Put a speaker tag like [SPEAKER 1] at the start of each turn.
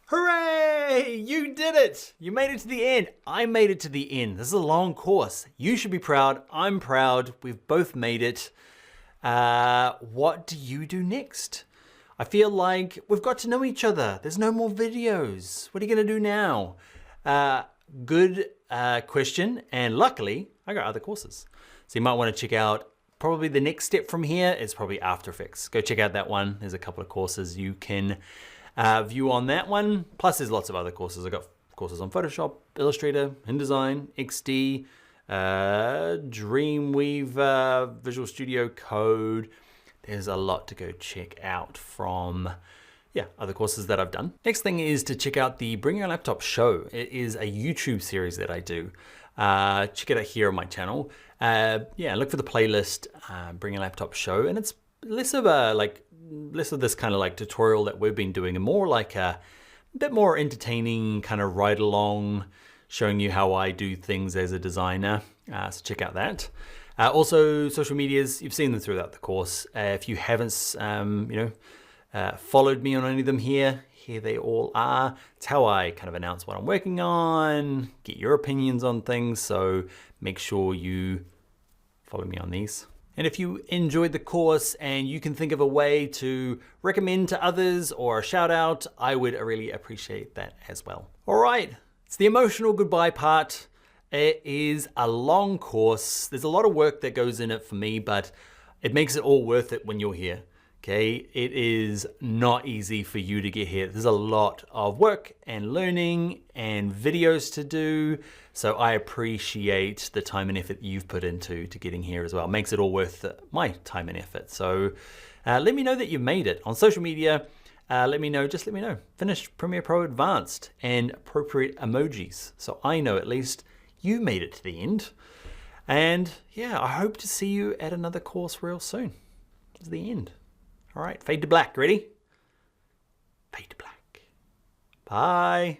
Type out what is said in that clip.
[SPEAKER 1] Hooray! You did it! You made it to the end. I made it to the end. This is a long course. You should be proud. I'm proud. We've both made it. What do you do next? I feel like we've got to know each other. There's no more videos. What are you gonna do now? Good question. And luckily, I got other courses. So you might wanna check out, probably the next step from here is probably After Effects. Go check out that one. There's a couple of courses you can view on that one. Plus there's lots of other courses. I got courses on Photoshop, Illustrator, InDesign, XD, Dreamweaver, Visual Studio Code. There's a lot to go check out from other courses that I've done. Next thing is to check out the Bring Your Laptop show. It is a YouTube series that I do. Check it out here on my channel. Look for the playlist, Bring Your Laptop show, and it's less of this kind of like tutorial that we've been doing, and more like a bit more entertaining kind of ride along, showing you how I do things as a designer. So check out that. Also, social medias, you've seen them throughout the course. If you haven't, followed me on any of them here they all are. It's how I kind of announce what I'm working on, get your opinions on things, so make sure you follow me on these. And if you enjoyed the course and you can think of a way to recommend to others or a shout out, I would really appreciate that as well. All right, it's the emotional goodbye part. It is a long course. There's a lot of work that goes in it for me, but it makes it all worth it when you're here. Okay, it is not easy for you to get here. There's a lot of work and learning and videos to do. So I appreciate the time and effort you've put into getting here as well. It makes it all worth my time and effort. So let me know that you made it on social media. Let me know. Finished Premiere Pro Advanced and appropriate emojis. So I know at least you made it to the end. And yeah, I hope to see you at another course real soon. It's the end. All right, fade to black. Ready? Fade to black. Bye.